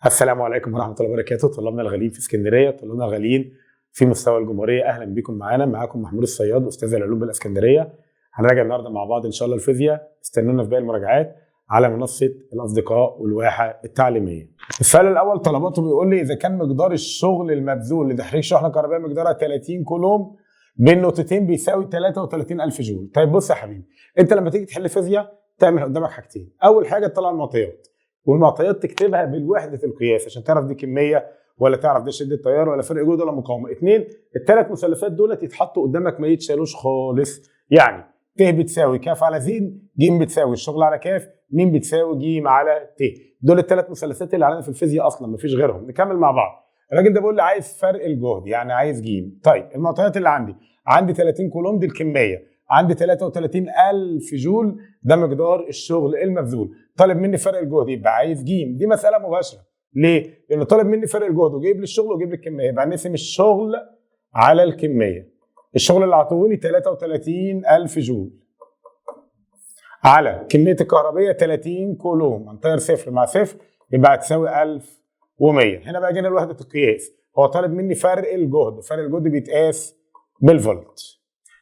السلام عليكم ورحمة الله وبركاته. طلابنا الغاليين في اسكندرية، طلابنا الغاليين في مستوى الجمهورية، أهلا بكم معانا. معاكم محمود الصياد أستاذ العلوم بالاسكندرية. هنراجع النهارده مع بعض إن شاء الله الفيزياء. استنونا في باقي المراجعات على منصة الأصدقاء والواحة التعليمية. السؤال الأول طلباته بيقول لي إذا كان مقدار الشغل المبذول لتحريك شحنة كهربائية مقدارها 30 كولوم بين نقطتين بيساوي 33,000 جول. طيب بص يا حبيبي، أنت لما تيجي تحل فيزياء تعمل قدامك حاجتين. أول حاجة تطلع المعطيات، والمعطيات تكتبها بالوحده القياس عشان تعرف دي كميه ولا تعرف ده شده تيار ولا فرق جهد ولا مقاومه. اثنين، الثلاث مثلثات دولت يتحطوا قدامك ما يتشالوش خالص. يعني ت بتساوي ك على ز، ج بتساوي الشغل على ك، م بتساوي ج على ت. دول الثلاث مثلثات اللي علينا في الفيزياء اصلا ما فيش غيرهم. نكمل مع بعض. الراجل ده بيقول لي عايز فرق الجهد، يعني عايز ج. طيب المعطيات اللي عندي 30 كولوم دي الكميه، عندي 33,000 جول ده مقدار الشغل المبذول. طالب مني فرق الجهد يبقى عايز ج. دي مساله مباشره. ليه؟ لانه طالب مني فرق الجهد وجايب لي الشغل وجايب لي الكميه، يبقى نقسم الشغل على الكميه. الشغل اللي عطوني 33,000 جول على كميه الكهربيه 30 كولوم، هنطير صفر مع صفر يبقى هتساوي 1100. هنا بقى جينا لوحده القياس، هو طالب مني فرق الجهد، فرق الجهد بيتقاس بالفولت.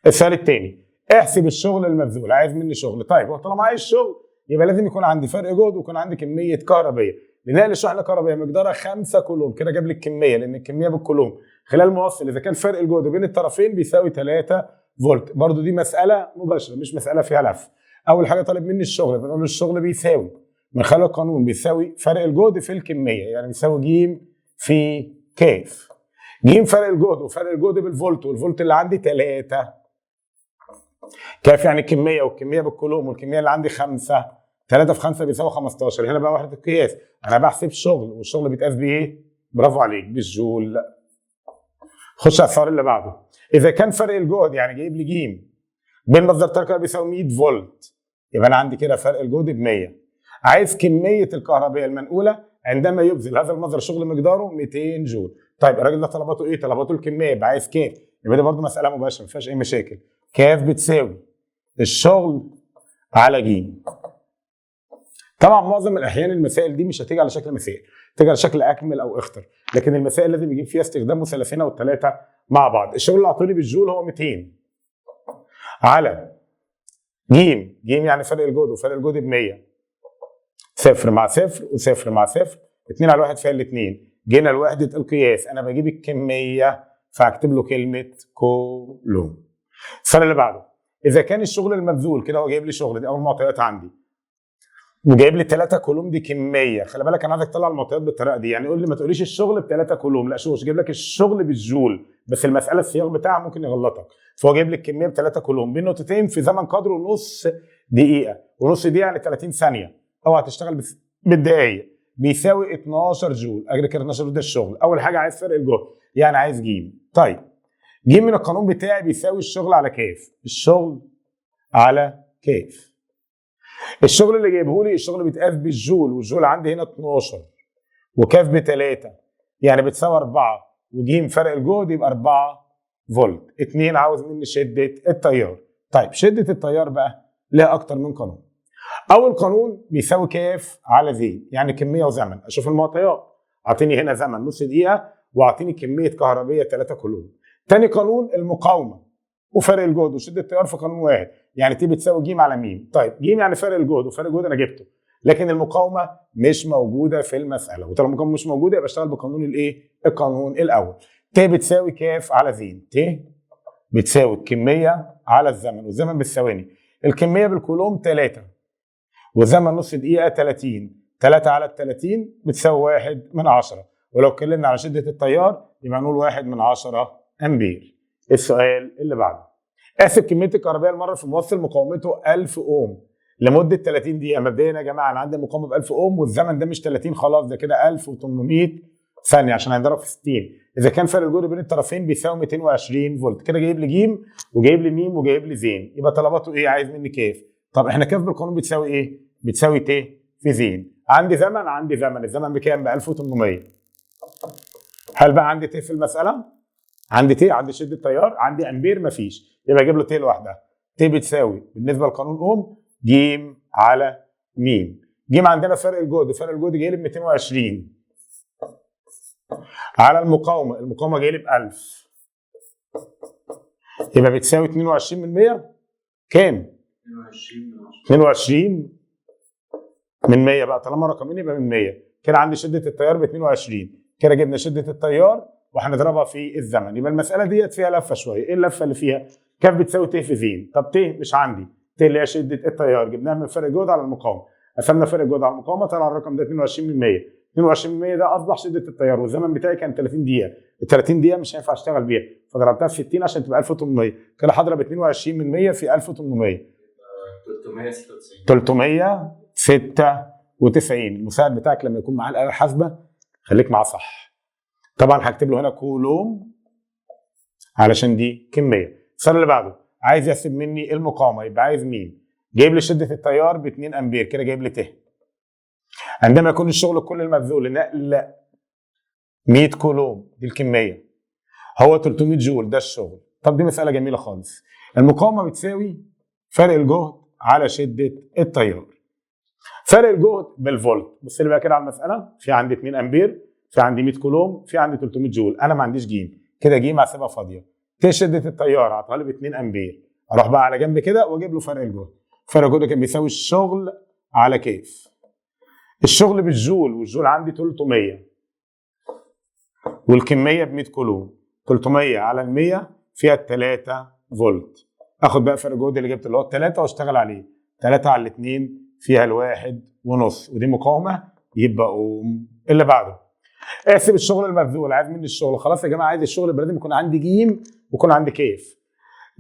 السؤال الثاني، احسب الشغل المبذول، عايز مني شغل. طيب هو طالما عايز شغل يبقى لازم يكون عندي فرق جهد ويكون عندي كميه كهربيه. لنقل الشحنه الكهربائيه مقدارها 5 كولوم، كده جاب لي الكميه لان الكميه بالكولوم خلال موصل اذا كان فرق الجهد بين الطرفين بيساوي 3 فولت. برضو دي مساله مباشره مش مساله فيها لف. اول حاجه طالب مني الشغل، بنقول له الشغل بيساوي من خلال القانون بيساوي فرق الجهد في الكميه، يعني بيساوي ج في ك. ج فرق الجهد، وفرق الجهد بالفولت، والفولت اللي عندي 3 كيف يعني الكميه، والكميه بالكولوم، والكميه اللي عندي 5. 3 في 5 بيساوي 15. هنا بقى وحده القياس، انا بحسب شغل، والشغل بيتقاس بايه؟ برافو عليك، بالجول. خش على السؤال اللي بعده. اذا كان فرق الجهد يعني جايب لي ج بين مصدر طاقه بيساوي 100 فولت، يبقى انا عندي كده فرق الجهد ب 100. عايز كميه الكهرباء المنقوله عندما يبذل هذا المصدر شغل مقداره 200 جول. طيب الراجل ده طلباته ايه؟ طلباته الكميه، يبقى عايز كام؟ يبقى دي برضه مساله مباشره ما فيهاش اي مشاكل. كاف بتساوي الشغل على ج. طبعا معظم الاحيان المسائل دي مش هتيجي على شكل مسائل، تيجي على شكل اكمل او اخطر، لكن المسائل لازم يجيب فيها استخدام مثلثين او ثلاثه مع بعض. الشغل اللي عطوني بالجول هو 200 على ج. ج يعني فرق الجهد، وفرق الجهد ب 100. صفر مع صفر وصفر مع صفر، 2 على 1 فيها الاثنين. جينا لوحده القياس، انا بجيب الكميه فهكتب له كلمه كولوم. السؤال اللي بعده، اذا كان الشغل المبذول كده، هو جايب لي شغل، دي اول معطيات عندي، وجايب لي 3 كولوم دي كميه. خلي بالك انا عايزك تطلع المعطيات بالطريقه دي، يعني قول لي ما تقوليش الشغل ب 3 كولوم، لا شوف جايب لك الشغل بالجول، بس المساله السياق بتاعها ممكن يغلطك. فهو جايب لي الكميه ب 3 كولوم بين نقطتين في زمن قدره نص دقيقه، ونص دقيقه يعني 30 ثانيه، اوعى تشتغل بالدقائق، بيساوي 12 جول. اجري كده 12 جول ده الشغل. اول حاجه عايز فرق الجهد، يعني عايز ج. طيب ج من القانون بتاعي بيساوي الشغل على كاف، الشغل على كاف. الشغل اللي جايبه لي الشغل بيتقاس بالجول، والجول عندي هنا 12 وكاف ب3 يعني بتساوي 4، وج فرق الجهد يبقى 4 فولت. 2 عاوز مني شده التيار. طيب شده التيار بقى لها اكتر من قانون. اول قانون بيساوي كاف على ز، يعني كميه وزمن. اشوف المعطيات، اعطيني هنا زمن نص دقيقه واعطيني كميه كهربيه 3 كولوم. تاني قانون المقاومه وفرق الجهد وشده التيار في قانون واحد، يعني ت بتساوي ج على م. طيب ج يعني فرق الجهد، وفرق الجهد انا جبته، لكن المقاومه مش موجوده في المساله، وطالما المقاومه مش موجوده يبقى اشتغل بقانون الايه؟ القانون الاول. ت بتساوي كاف على ز، ت بتساوي الكميه على الزمن، والزمن بالثواني. الكميه بالكولوم 3 والزمن نص دقيقه 30، 3 على 30 بتساوي 1/10. ولو اتكلمنا على شده التيار يبقى نقول 1/10 امبير. السؤال اللي بعده، احسب كميه الكهرباء المره في موصل مقاومته 1000 اوم لمده 30 دقيقه. مبدئيا يا جماعه انا عندي مقاومه ب 1000 اوم، والزمن ده مش 30 خلاص، ده كده 1800 ثانيه عشان هنضرب في 60. اذا كان فرق الجهد بين الطرفين بيساوي 220 فولت، كده جايب لي ج وجايب لي م وجايب لي ز، يبقى طلباته ايه؟ عايز مني كاف. طب احنا كاف بالقانون بتساوي ايه؟ بتساوي ت في ز. عندي زمن، الزمن بكام؟ ب 1800. هل بقى عندي ت في المساله؟ عندي ت، عندي شده تيار، عندي امبير، مفيش، يبقى اجيب له ت لوحدها. ت بتساوي بالنسبه لقانون اوم ج على م. ج عندنا فرق الجهد، فرق الجهد جاي لي ب 220 على المقاومه، المقاومه جايه لي ب 1000 يبقى بتساوي 22 من 100 كام؟ 22 من 100 بقى، طالما رقمين يبقى من 100. كده عندي شده التيار ب 22، كده جبنا شده التيار وهنضربها في الزمن. يبقى المساله ديت فيها لفه شويه. ايه اللفه اللي فيها؟ كاف بتساوي ت في ز. طب ت مش عندي، ت اللي هي شده التيار جبناها من فرق جهد على المقاومه، قسمنا فرق جهد على المقاومه طلع الرقم ده 22 من 100. 22 من 100 ده اصبح شده التيار، والزمن بتاعي كان 30 دقيقه. ال 30 دقيقه مش هينفع اشتغل بيها، فضربتها في 60 عشان تبقى 1800. كده هضرب 22 من 100 في 1800 396. المساعد بتاعك لما يكون معاه الاله الحاسبه خليك معاه صح. طبعا هكتب له هنا كولوم علشان دي كميه. السؤال اللي بعده عايز يحسب مني المقاومه، يبقى عايز مين؟ جايب لي شده التيار ب 2 امبير، كده جايب لي ت. عندما يكون الشغل كل المبذول لنقل 100 كولوم دي الكميه، هو 300 جول ده الشغل. طب دي مساله جميله خالص. المقاومه بتساوي فرق الجهد على شده التيار. فرق الجهد بالفولت. بص لي بقى كده على المساله، في عندي 2 امبير، في عندي 100 كولوم، في عندي 300 جول. انا ما عنديش جيم، كده جيم هسيبها فاضيه. ت شده التيار عطاها لي ب 2 امبير، اروح بقى على جنب كده واجيب له فرق الجهد. فرق الجهد كان بيساوي الشغل على كيف. الشغل بالجول، والجول عندي 300 والكميه ب 100 كولوم. 300 على ال 100 فيها 3 فولت. اخد بقى فرق الجهد اللي جبت اللي هو 3 واشتغل عليه. 3 على 2 فيها الواحد ونص، ودي مقاومه يبقى اوم. اللي بعده احسب الشغل المبذول. عايز مني الشغل. خلاص يا جماعه، عايز الشغل يبقى لازم يكون عندي جيم ويكون عندي كيف.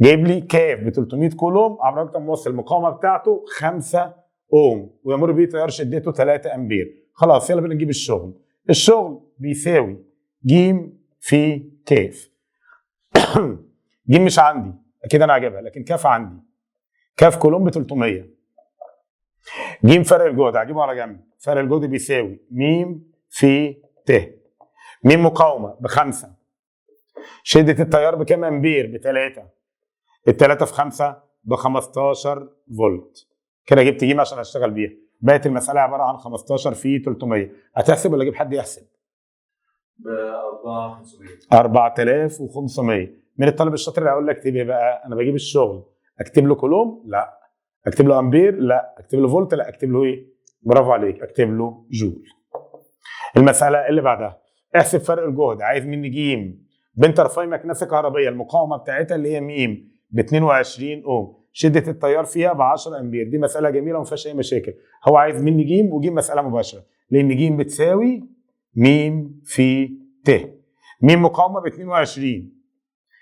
جايب لي كيف ب 300 كولوم عبر رقم موصل، المقاومه بتاعته 5 اوم ويمر بيه تيار شدته 3 امبير. خلاص يلا بينا نجيب الشغل. الشغل بيساوي جيم في كيف. جيم مش عندي اكيد انا هجيبها، لكن كاف عندي. كاف كولوم ب 300. جيم فرق الجهد هجيبه على جنب. فرق الجهد بيساوي م في ت. م مقاومه ب5. شده التيار بكام امبير؟ ب3. ال3 في 5 ب15 فولت. كده جبت جيم عشان اشتغل بيها. بقت المساله عباره عن 15 في 300. هتحسب ولا اجيب حد يحسب؟ ب 4500. 4500. من الطالب الشاطر اللي هيقول لك اكتب ايه بقى؟ انا بجيب الشغل اكتب له كولوم؟ لا. اكتب له امبير؟ لا. اكتب له فولت؟ لا. اكتب له ايه؟ برافو عليك، اكتب له جول. المساله اللي بعدها احسب فرق الجهد. عايز مني جيم بين طرفي مكنسه كهربيه، المقاومه بتاعتها اللي هي م ب 22 اوم، شده التيار فيها ب 10 امبير. دي مساله جميله وما فيهاش اي مشاكل. هو عايز مني جيم، وجيم مساله مباشره لان جيم بتساوي م في ت. م مقاومه ب 22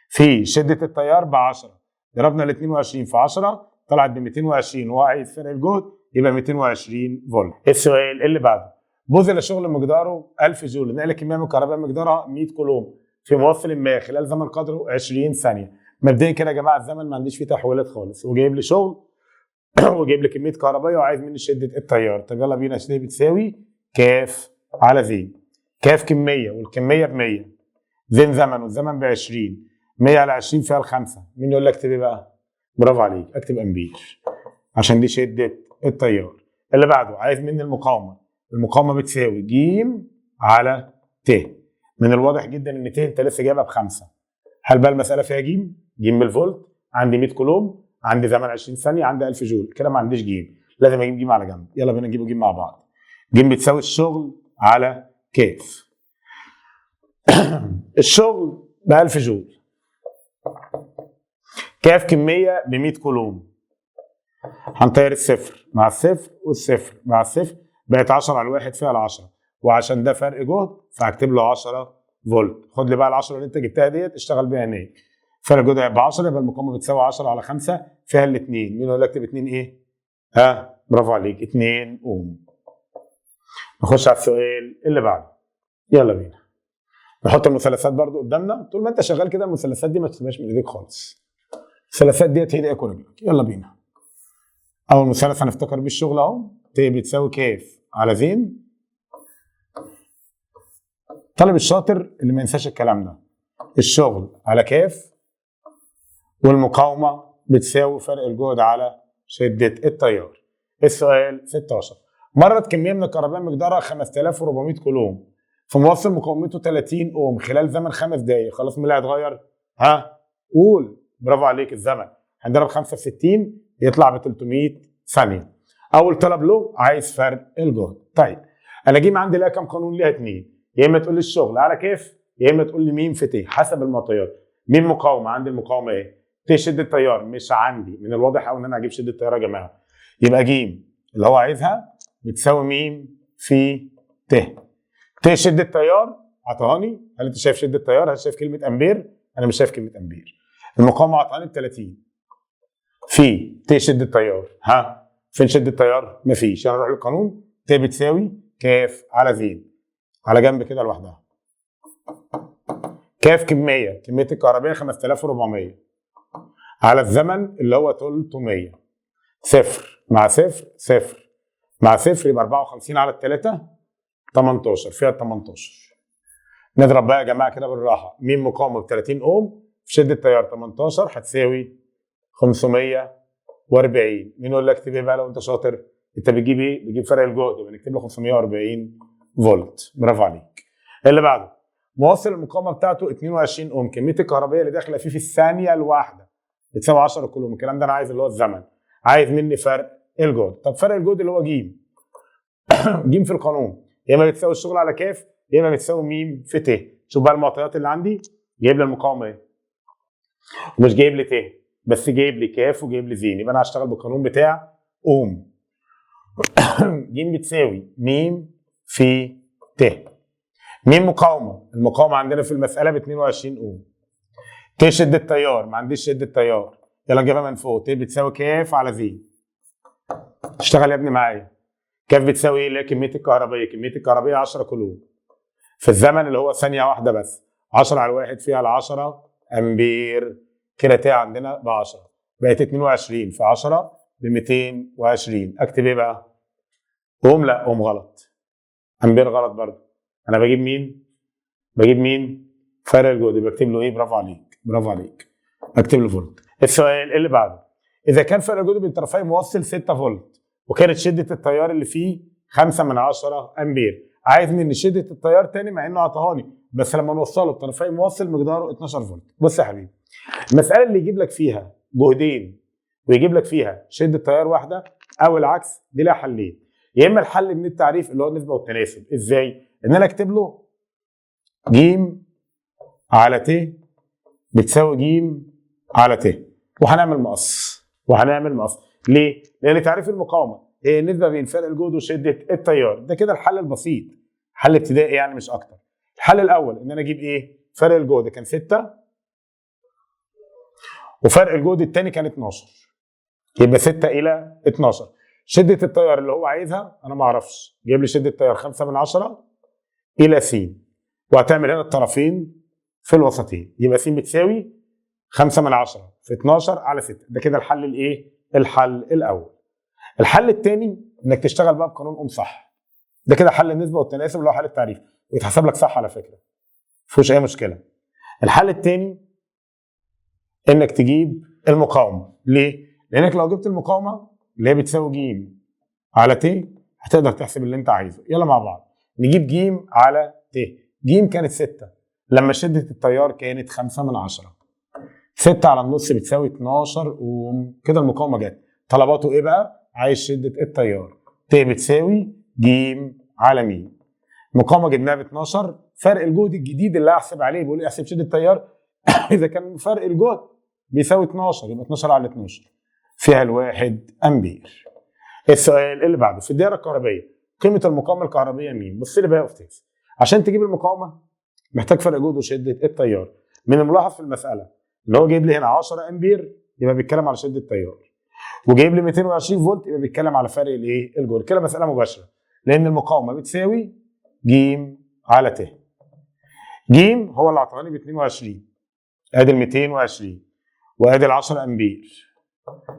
في شده التيار ب 10. ضربنا ال 22 في 10 طلعت ب 220، وهو عايز فرق الجهد يبقى 220 فولت. السؤال اللي بعده بذل شغل مقداره 1000 جول نقل كميه من الكهرباء مقدارها 100 كولوم في موصل ما خلال زمن قدره 20 ثانيه. مبدئيا كده يا جماعه الزمن ما عنديش فيه تحويلات خالص، وجايب لي شغل وجايب لي كميه كهربائيه وعايز مني شده التيار. طب يلا بينا. شده بتساوي كاف على زين. كاف كميه والكميه ب 100، زين زمن والزمن ب 20. 100 على 20 فيها ال5. مين يقول لك اكتب ايه بقى؟ برافو عليك، اكتب امبير عشان دي شده التيار. اللي بعده عايز مني المقاومه. المقاومه بتساوي ج على ت. من الواضح جدا ان ت انت لسه جايبها ب5. هل بقى المساله فيها ج؟ ج بالفولت، عندي 100 كولوم، عندي زمن 20 ثانيه، عندي 1000 جول. كده ما عنديش ج، لازم اجيب ج على جنب. يلا بينا نجيبه ج مع بعض. ج بتساوي الشغل على كيف. الشغل ب 1000 جول. كاف كميه ب 100 كولوم. هنطير الصفر مع الصفر والصفر مع الصفر، بقت 10 على الواحد فيها ال10. وعشان ده فرق جهد فهكتب له 10 فولت. خد لي بقى ال10 اللي انت جبتها ديت اشتغل بيها هناك. فرق جهد هيبقى 10، يبقى المقاومه بتساوي 10 على 5 فيها ال2. مين يقول لك اكتب 2 ايه؟ برافو عليك، 2 اوم. نخش على السؤال اللي بعده. يلا بينا. نحط المثلثات برضو قدامنا. طول ما انت شغال كده المثلثات دي ما تسيبهاش من ايديك خالص. المثلثات ديت هي ايديك ورجلك. يلا بينا. اول مثلث هنفتكر بيه الشغل اهو. ت بتساوي كاف على زين. الطالب الشاطر اللي ما ينساش الكلام ده، الشغل على كاف والمقاومه بتساوي فرق الجهد على شده التيار. السؤال 16. مرت كميه من الكهرباء مقدارها 5400 كولوم في موصل مقاومته 30 اوم خلال زمن 5 دقائق، خلاص مين اللي هيتغير؟ ها؟ قول. برافو عليك، الزمن. هنضرب 5 في 60 يطلع ب 300 ثانيه. اول طلب له عايز فرق الجهد. طيب انا جيم عندي لها كام قانون؟ ليها 2. يا اما تقول لي الشغل على كيف، يا اما تقول لي ميم في ت حسب المعطيات. ميم مقاومه، عندي المقاومه ايه؟ ت شده التيار، مش عندي. من الواضح قوي ان انا هجيب شده التيار يا جماعه. يبقى جيم اللي هو عايزها بتساوي ميم في ت. ت شده التيار عطاني، هل انت شايف شده التيار؟ هل شايف كلمه امبير؟ انا مش شايف كلمه امبير. المقاومه عطاني ب 30 في ت شده التيار. ها؟ فين شده التيار؟ مفيش. هنروح للقانون. ت بتساوي كاف على زين، على جنب كده لوحدها. كاف كميه الكهربائيه 5400 على الزمن اللي هو 300. صفر مع صفر صفر مع صفر يبقى 54 على 3 18 فيها 18. نضرب بقى يا جماعه كده بالراحه. ميم مقاومه ب 30 اوم في شده تيار 18 هتساوي 540. مين يقول لك اكتب ايه بقى لو انت شاطر؟ انت بتجيب ايه؟ بتجيب فرق الجهد، يبقى نكتب له 540 فولت. برافو عليك. اللي بعده موصل المقاومه بتاعته 22 اوم، كميه الكهربائيه اللي داخله فيه في الثانيه الواحده بتساوي 10 كولوم. الكلام ده انا عايز اللي هو الزمن، عايز مني فرق الجهد. طب فرق الجهد اللي هو جيم جيم في القانون يا اما بتساوي الشغل على كاف يا اما بتساوي ميم في ت. شوف بقى المعطيات اللي عندي، جايب لي المقاومه ايه؟ ومش جايب لي ت بس، جايب لي كاف وجايب لي زين. يبقى انا هشتغل بالقانون بتاع اوم. جيم بتساوي ميم في ت. ميم مقاومه، المقاومه عندنا في المساله ب 22 اوم. ت شده تيار، ما عنديش شده تيار، يلا نجيبها من فوق. ت بتساوي كاف على زين. اشتغل يا ابني معايا. كاف بتساوي ايه؟ اللي هي كميه الكهربائيه. كميه الكهربائيه 10 كولوم في الزمن اللي هو ثانيه واحده بس. 10 على الواحد فيها ال 10 امبير. كده ت عندنا ب 10 بقت 22 في 10 ب 220. اكتب ايه بقى؟ اوم؟ لا اوم غلط. امبير غلط برضه. انا بجيب مين؟ بجيب مين؟ فرق الجهد. بكتب له ايه؟ برافو عليك برافو عليك. اكتب له فولت. السؤال اللي بعده، اذا كان فرق الجهد بين طرفي موصل 6 فولت وكانت شده التيار اللي فيه 5 من 10 امبير، عايز مني شده التيار تاني مع انه عطاهاني، بس لما نوصله بطرفي موصل مقداره 12 فولت. بص يا حبيبي، المساله اللي يجيب لك فيها جهدين ويجيب لك فيها شده تيار واحده او العكس، دي لها حلين. يا اما الحل من التعريف اللي هو النسبه والتناسب. ازاي؟ ان انا اكتب له ج على ت بتساوي ج على ت، وهنعمل مقص. ليه؟ لان تعريف المقاومه هي النسبه بين فرق الجهد وشده التيار. ده كده الحل البسيط، حل ابتدائي يعني مش اكتر. الحل الاول ان انا اجيب ايه؟ فرق الجهد كان 6 وفرق الجهد الثاني كان 12، يبقى 6 الى 12. شده التيار اللي هو عايزها انا ما اعرفش، جايب لي شده التيار 5 من 10 الى س، وهتعمل هنا الطرفين في الوسطين، يبقى س بتساوي 5 من 10 في 12 على 6. ده كده الحل الايه؟ الحل الاول. الحل الثاني انك تشتغل بقى بقانون اوم صح. ده كده حل النسبه والتناسب اللي هو حل التعريف، ويتحسب لك صح على فكره، مفيهوش اي مشكله. الحل الثاني انك تجيب المقاومه. ليه؟ لانك لو جبت المقاومه اللي هي بتساوي ج على ت هتقدر تحسب اللي انت عايزه. يلا مع بعض نجيب ج على ت. ج كانت 6 لما شده التيار كانت 5 من 10. 6 على النص بتساوي 12 اوم. كده المقاومه جت. طلباته ايه بقى؟ عايز شده التيار. ت بتساوي ج على م. المقاومه جبناها ب 12. فرق الجهد الجديد اللي هحسب عليه بيقول لي احسب شده التيار اذا كان فرق الجهد بيساوي 12 يبقى 12 على 12 فيها الواحد امبير. السؤال اللي بعده، في الدائره الكهربائيه قيمه المقاومه الكهربائيه مين؟ بص لي بقى يا استاذ، عشان تجيب المقاومه محتاج فرق جهد وشده التيار. من الملاحظ في المساله اللي هو جايب لي هنا 10 امبير يبقى بيتكلم على شده التيار، وجايب لي 220 فولت يبقى بيتكلم على فرق الايه؟ الجهد. كده مساله مباشره لان المقاومه بتساوي ج على ت. ج هو اللي عطاني ب 22، ادي ال 220 وادي ال 10 امبير.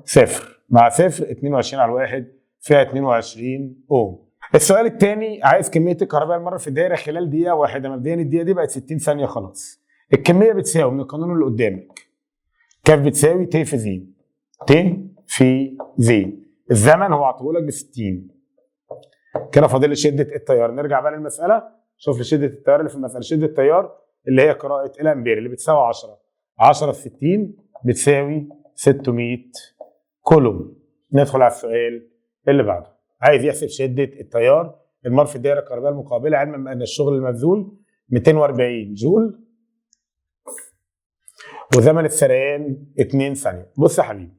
صفر مع صفر 22 على الواحد فيها 22 اوم. السؤال الثاني عايز كميه الكهرباء المره في الدايره خلال دقيقه واحده. مبدئيا الدقيقه دي بقت 60 ثانيه خلاص. الكميه بتساوي من القانون اللي قدامك كاف بتساوي ت في زين. ت في زين. الزمن هو عطولك ب 60. كده فاضل لي شده التيار. نرجع بقى للمساله شوف لي شده التيار اللي في المساله. شده التيار اللي هي قراءه الامبير اللي بتساوي 10. 10 في 60 بتساوي 600 كولوم. ندخل على السؤال اللي بعده. عايز يحسب شده التيار المر في الدائره الكهربائيه المقابله، علما ان الشغل المبذول 240 جول وزمن السريان 2 ثانيه. بص يا حبيبي،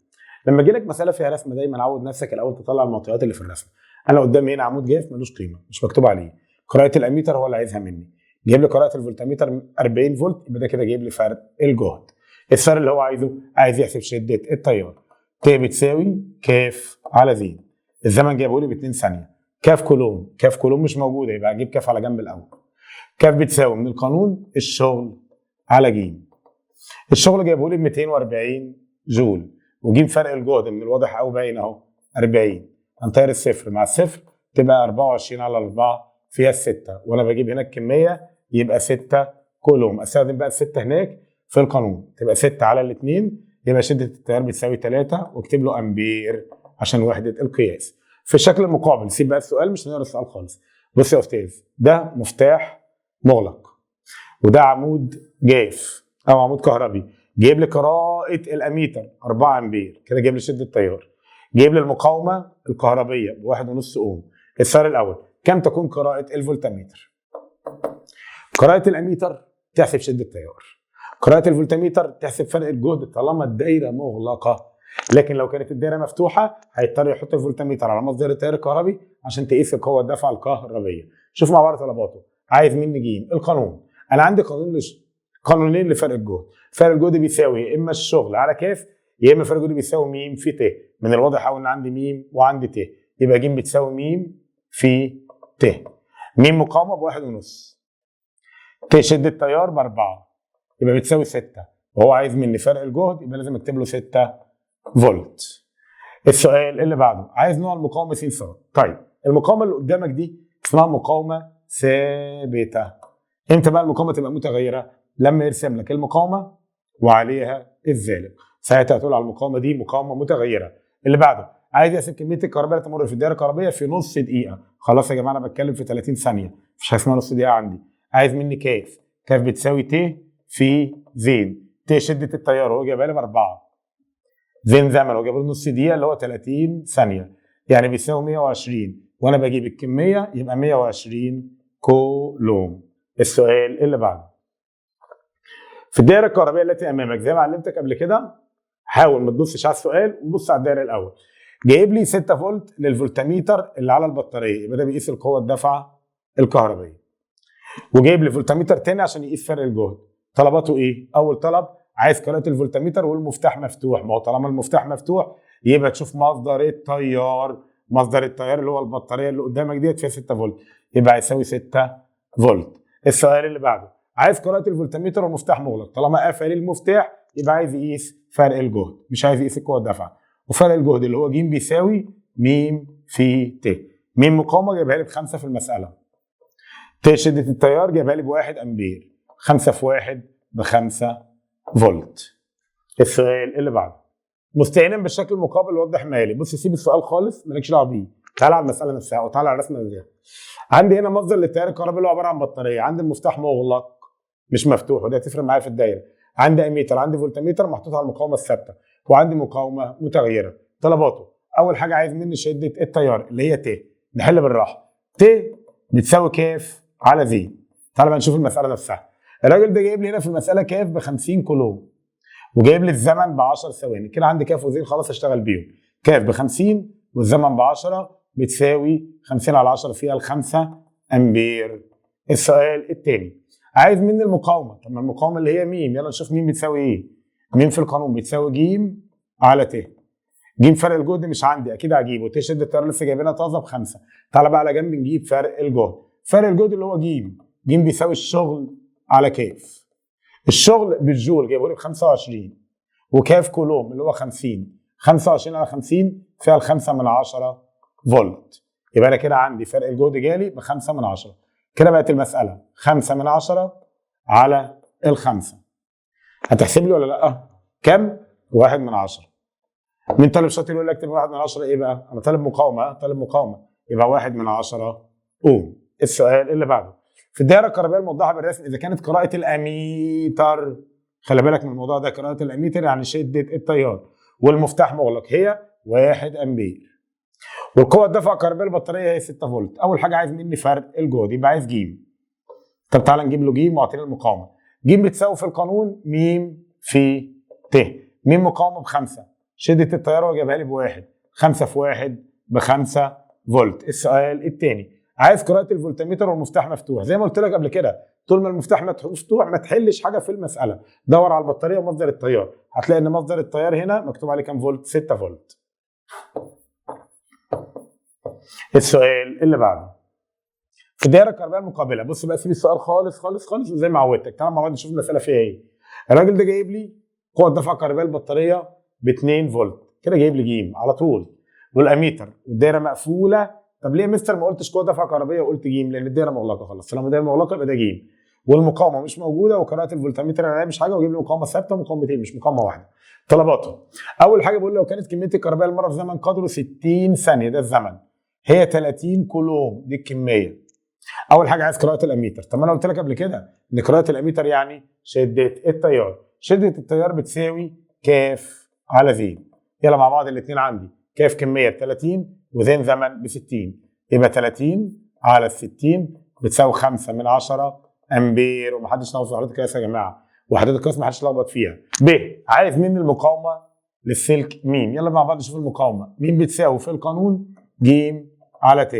لما يجي لك مساله فيها رسمه دايما عود نفسك الاول تطلع المعطيات اللي في الرسمه. انا قدامي هنا عمود جاف ملوش قيمه، مش مكتوب عليه. قراءه الاميتر هو اللي عايزها مني. جايب لي قراءه الفولتميتر 40 فولت، يبقى ده كده جايب لي فرق الجهد. الفرق اللي هو عايز يحسب شده التيار. ت بتساوي كاف على ز. الزمن جايبه لي ب 2 ثانيه. كاف كولوم، كاف كولوم مش موجوده، يبقى اجيب كاف على جنب الاول. كاف بتساوي من القانون الشغل على ج. الشغل جايبه لي ب 240 جول، وجيب فرق الجهد من الواضح قوي باين اهو 40. هنطير الصفر مع الصفر تبقى 24 على 4 فيها 6، وانا بجيب هنا الكميه يبقى 6 كولوم. استخدم بقى ال6 هناك في القانون تبقى 6 على الاثنين، يبقى شده التيار بتساوي 3، واكتب له امبير عشان وحده القياس. في الشكل المقابل سيب بقى السؤال، مش هنقرا السؤال خالص. بص يا استاذ، ده مفتاح مغلق وده عمود جاف او عمود كهربي. جايب لي قراءه الاميتر 4 امبير، كده جايب لي شده التيار. جايب لي المقاومه الكهربيه ب 1.5 اوم. السؤال الاول، كم تكون قراءه الفولتميتر؟ قراءه الاميتر تحسب شده التيار، قراءه الفولتميتر تحسب فرق الجهد طالما الدايره مغلقه. لكن لو كانت الدايره مفتوحه هيضطر يحط الفولتميتر على مصدر التيار الكهربي عشان تقيس قوه الدفع الكهربيه. شوف مع بعض طلباته. عايز مني ج. القانون، انا عندي قانونين لفرق الجهد. فرق الجهد بيساوي يا اما الشغل على كاف، يا اما فرق الجهد بيساوي م في ت. من الواضح قوي ان عندي م وعندي ت، يبقى ج بتساوي م في ت. م مقاومه ب1.5، ت شده تيار ب4، يبقى بتساوي 6. وهو عايز مني فرق الجهد، يبقى لازم اكتب له 6 فولت. السؤال اللي بعده، عايز نوع المقاومه س ص. طيب المقاومه اللي قدامك دي اسمها مقاومه ثابته. امتى بقى المقاومه تبقى متغيره؟ لما يرسم لك المقاومه وعليها الزالق، ساعتها هتقول على المقاومه دي مقاومه متغيره. اللي بعده، عايز يحسب كميه الكهرباء اللي تمر في الدائره الكهربائيه في نص دقيقه. خلاص يا جماعه انا بتكلم في 30 ثانيه، مفيش حاجه اسمها نص دقيقه عندي. عايز مني كاف، كاف بتساوي ت في زين. ت شده التيار هو جايبها لي ب4، زين زمن هو جايبها لي نص دقيقه اللي هو 30 ثانيه، يعني بيساوي 120، وانا بجيب الكميه يبقى 120 كولوم. السؤال اللي بعده، في الدائره الكهربائيه التي امامك زي ما علمتك قبل كده، حاول ما تبصش على السؤال وبص على الدائره الاول. جايب لي 6 فولت للفولتميتر اللي على البطاريه، يبقى ده بيقيس القوه الدفعه الكهربائيه. وجايب لي فولتميتر تاني عشان يقيس فرق الجهد. طلباته ايه؟ اول طلب عايز قراءه الفولتميتر والمفتاح مفتوح. ما هو طالما المفتاح مفتوح يبقى تشوف مصدر التيار. مصدر التيار اللي هو البطاريه اللي قدامك ديت فيها 6 فولت، يبقى هيساوي 6 فولت. السؤال اللي بعده، عايز قراءه الفولتميتر والمفتاح مغلق. طالما قفل المفتاح يبقى عايز يقيس فرق الجهد، مش عايز يقيس القوه الدافعه. وفرق الجهد اللي هو ج بيساوي م في ت. م مقاومه جايبها لي ب5 في المساله. ت شده التيار جايبها لي ب1 امبير. 5 في 1 ب5 فولت. السؤال اللي بعده، مستعينا بالشكل المقابل وضح مالي. بص سيب السؤال خالص مالكش دعوه بيه، تعال على المساله نفسها او تعال على الرسمه نفسها. عندي هنا مصدر للتيار الكهربائي اللي هو عباره عن بطاريه، عندي المفتاح مغلق مش مفتوح وده هتفرق معايا في الدايره. عندي اميتر، عندي فولتميتر محطوط على المقاومه الثابته، وعندي مقاومه متغيره. طلباته، اول حاجه عايز مني شده التيار اللي هي ت. نحل بالراحه. ت بتساوي كاف على ز. تعال بقى نشوف المساله نفسها. الراجل ده جايب لي هنا في المساله كاف ب 50 كولوم وجايب لي الزمن ب 10 ثواني. كده عندي كاف وزين خلاص اشتغل بيهم. كاف ب 50 والزمن ب 10 بتساوي 50 على 10 فيها ال5 امبير. السؤال الثاني، عايز مني المقاومه. طب ما المقاومه اللي هي م، يلا نشوف م بتساوي ايه. م في القانون بتساوي ج على ت. ج فرق الجهد مش عندي اكيد هجيبه. ت شده التيار لسه جايبينها طازه ب5. تعالى بقى على جنب نجيب فرق الجهد. فرق الجهد اللي هو ج، ج بيساوي الشغل على كاف. الشغل بالجول جايبه لي ب 25 وكاف كولوم اللي هو 50. 25 على 50 فيها ال5 من 10 فولت. يبقى انا كده عندي فرق الجهد جالي ب5 من 10. كده بقت المساله 5 من 10 على ال5. هتحسب لي ولا لا؟ كم؟ 1 من 10. مين طالب شاطر يقول لي اكتب 1 من 10 ايه بقى؟ انا طالب مقاومه، طالب مقاومه، يبقى 1 من 10 اوم. السؤال اللي بعده، في الدائره الكهربائيه الموضحه بالرسم اذا كانت قراءه الاميتر، خلي بالك من الموضوع ده، قراءه الاميتر يعني شده التيار، والمفتاح مغلق هي 1 امبير، والقوه الدفع الكهربائيه للبطاريه هي 6 فولت. اول حاجه عايز مني فرق الجهد، يبقى عايز ج. طب تعالى نجيب له ج واعطينا المقاومه. ج بتساوي في القانون م في ت. م مقاومه ب5، شده التيار هو جابها لي ب1، 5 في 1 ب5 فولت. السؤال الثاني عايز قراءه الفولتميتر والمفتاح مفتوح. زي ما قلت لك قبل كده، طول ما المفتاح مفتوح ما تحلش حاجه في المساله، دور على البطاريه ومصدر التيار، هتلاقي ان مصدر التيار هنا مكتوب عليه كام فولت؟ 6 فولت. السؤال اللي بعده في الدائره الكهربائيه المقابله، بص بقى سيب السؤال خالص خالص خالص وزي ما عودتك، تعالى مع بعض نشوف المساله فيها ايه. الراجل ده جايب لي قوه دفع كهربائيه البطاريه ب 2 فولت، كده جايب لي ج على طول، والاميتر والدائره مقفوله. طب ليه يا مستر ما قلتش قوه دفع كهربائيه وقلت ج؟ لان الدائره مغلقه خلاص، طالما الدائره مغلقه يبقى ده ج، والمقاومه مش موجوده، وقراءه الفولتميتر انا مش حاجه، وجيب لي مقاومه ثابته ومقاومتين مش مقاومه واحده. طلباته اول حاجه بقول لو كانت كميه الكهرباء المره في زمن قدره 60 ثانيه، ده الزمن، هي 30 كولوم، دي الكميه. اول حاجه عايز قراءه الاميتر. طب انا قلت لك قبل كده ان قراءه الاميتر يعني شده التيار، شده التيار بتساوي كاف على زين. يلا مع بعض الاثنين عندي، كاف كميه ب 30 وزين زمن ب 60، يبقى 30 على 60 بتساوي 5 من 10 امبير. ومحدش ناقص وحدات القياس يا جماعه، وحدات القياس محدش لخبط فيها. ب عايز مني المقاومه للسلك م. يلا مع بعض نشوف المقاومه. م بتساوي في القانون ج على ت.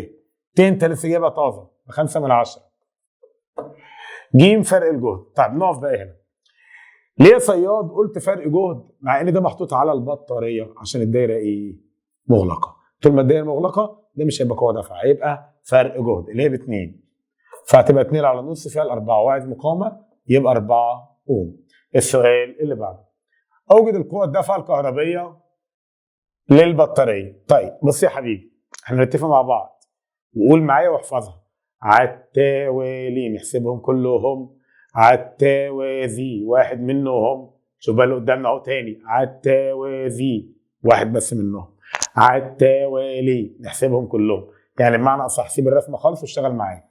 ت انت لسه جايبها طازه ب5 من 10. ج فرق الجهد. طيب نقف بقى هنا. ليه يا صياد قلت فرق جهد مع ان ده محطوط على البطاريه؟ عشان الدايره ايه؟ مغلقه. طول ما الدايره مغلقه ده مش هيبقى قوه دفع، هيبقى فرق جهد اللي هي ب2، فهتبقى 2 على نص فيها ال4، وعايز مقاومه يبقى 4 اوم. السؤال اللي بعده اوجد القوه الدفع الكهربيه للبطاريه. طيب بص يا حبيبي، احنا نتفق مع بعض وقول معايا واحفظها. عالتوالي نحسبهم كلهم، عالتوازي واحد منهم، شوف بقى اللي قدامنا اهو تاني، عالتوازي واحد بس منهم، عالتوالي نحسبهم كلهم. يعني بمعنى اصح سيب الرسمه خالص واشتغل معايا.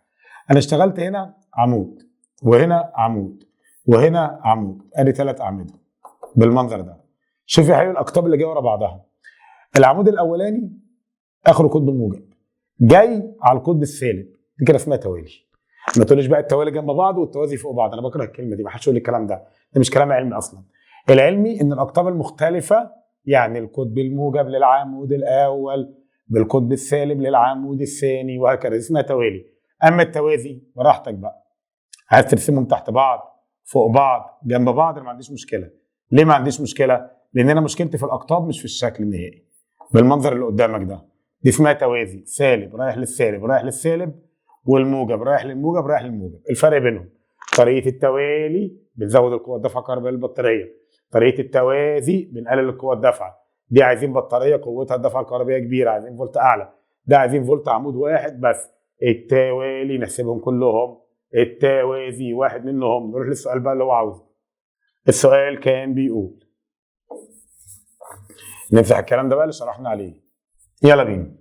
انا اشتغلت هنا عمود، وهنا عمود، وهنا عمود، ادي 3 اعمده بالمنظر ده. شوف يا حبيبي الاقطاب اللي جايه ورا بعضها. العمود الاولاني اخره قطب موجب، جاي على القطب السالب، دي كده اسمها توالي. ما تقوليش بقى التوالي جنب بعض والتوازي فوق بعض، انا بكره الكلمه دي، ما حدش يقول لي الكلام ده، ده مش كلام علمي اصلا. العلمي ان الاقطاب المختلفه، يعني القطب الموجب للعمود الاول بالقطب السالب للعمود الثاني وهكذا، اسمها توالي. اما التوازي براحتك بقى، عايز ترسمهم تحت بعض فوق بعض جنب بعض، انا ما عنديش مشكله. ليه ما عنديش مشكله؟ لان انا مشكلتي في الاقطاب مش في الشكل النهائي بالمنظر اللي قدامك ده. دي اسمها توازي، سالب رايح للسالب رايح للسالب، والموجب رايح للموجب رايح للموجب. الفرق بينهم طريقه التوالي بنزود القوه الدفع الكهربائيه للبطاريه، طريقه التوازي بنقلل القوه الدفع. دي عايزين بطاريه قوتها الدفع الكهربائيه كبيره، عايزين فولت اعلى، ده عايزين فولت عمود واحد بس. التوالي نحسبهم كلهم، التوازي واحد منهم. نروح للسؤال بقى اللي هو عاوزه. السؤال كان بيقول، نمسح الكلام ده بقى اللي شرحنا عليه، يلا بينا.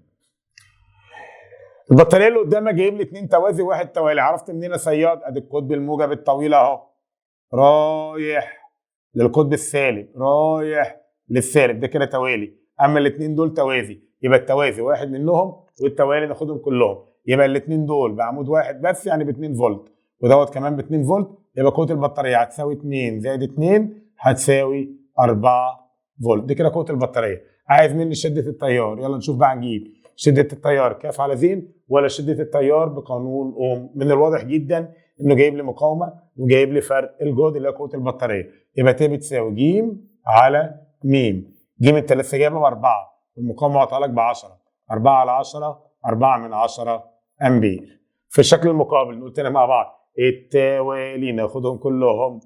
البطاريه اللي قدامك جايب لي 2 توازي وواحد توالي، عرفت منين يا صياد؟ ادي القطب الموجب الطويل اهو رايح للقطب السالب رايح للسالب، ده كده توالي. اما الاثنين دول توازي، يبقى التوازي واحد منهم والتوالي ناخدهم كلهم، يبقى الاثنين دول بعمود واحد بس، يعني ب 2 فولت، ودوت كمان ب 2 فولت، يبقى قوه البطاريه هتساوي 2 زائد 2 هتساوي 4 فولت. دي كده قوه البطاريه. عايز مني شده التيار، يلا نشوف بقى نجيب شده التيار كاف على زين ولا شده التيار بقانون اوم. من الواضح جدا انه جايب لي مقاومه وجايب لي فرق الجهد اللي هو قوه البطاريه، يبقى ت بتساوي ج على م. ج انت لسه جايبها ب4 والمقاومه هتطلع لك ب10، 4 على 10 4 من 10 امبير. في الشكل المقابل نقول تاني مع بعض، التوالي ناخدهم كلهم،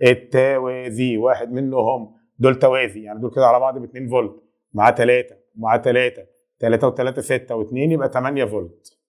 التوازي واحد منهم، دول توازي يعني دول كده على بعض ب 2 فولت، مع 3 ومع 3 3 و3 6 و2 يبقى 8 فولت.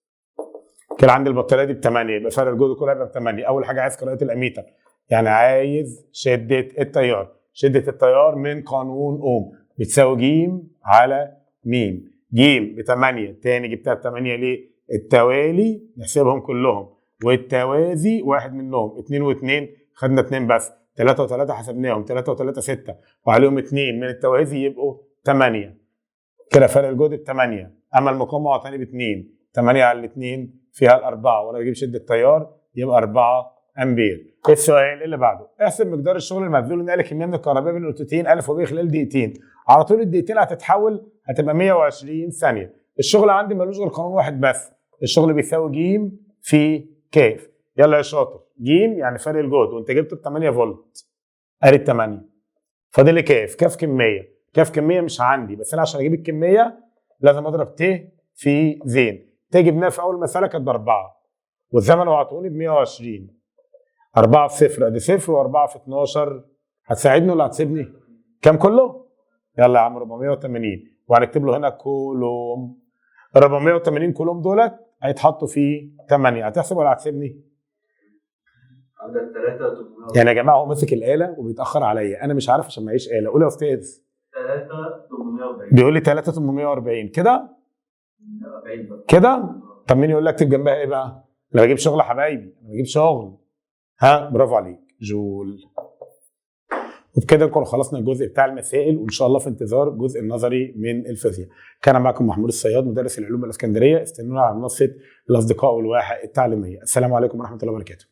كده عندي البطاريه دي ب8، يبقى فرق الجهد كله هيبقى ب8. اول حاجه عايز قراءه الاميتر، يعني عايز شده التيار. شده التيار من قانون اوم بتساوي ج على م. ج ب8، تاني جبتها ب8 ليه؟ التوالي نحسبهم كلهم، والتوازي واحد منهم. 2 و2 خدنا 2 بس. 3 و3 حسبناهم. 3 و3 6 وعليهم 2 من التوازي يبقوا 8. كده فرق الجهد ب8. اما المقاومه عطاني ب2. 8 على 2 فيها الاربعه وانا بجيب شده تيار يبقى 4 امبير. السؤال اللي بعده احسب مقدار الشغل المبذول لنقل كميه من الكهرباء بين نقطتين ا وب خلال دقيقتين. على طول الدقيقتين هتتحول هتبقى 120 ثانيه. الشغل عندي ملوش غير قانون واحد بس، الشغل بيساوي ج في ك. يلا يا شاطر، ج يعني فرق الجهد وانت جبته ب 8 فولت ادي 8. فاضل لي كاف كميه. كاف كميه مش عندي، بس انا عشان اجيب الكميه لازم اضرب ت في زين. ت جبناها في اول مساله كانت ب4 والزمن وعطوني ب 120. 4 في 0 ادي 0 و4 في 12 هتساعدني ولا هتسيبني؟ كام كله؟ يلا يا عم 480 وهنكتب له هنا كولوم. 480 كولوم دولت هيتحطوا في 8. هتحسب ولا هتسيبني؟ عندك 3 يعني يا جماعه هو ماسك الاله وبيتاخر عليا، انا مش عارف عشان معيش اله. قول يا استاذ. 3840 بيقول لي 3840 كده كده. طب مين يقول لك اكتب جنبها ايه بقى؟ انا بجيب شغل يا حبايبي، انا بجيب شغل. ها برافو عليك جول. وبكده نكون خلصنا الجزء بتاع المسائل، وان شاء الله في انتظار الجزء النظري من الفيزياء. كان معكم محمود الصياد مدرس العلوم الاسكندريه. استنونا على منصه الاصدقاء والواحة التعليميه. السلام عليكم ورحمه الله وبركاته.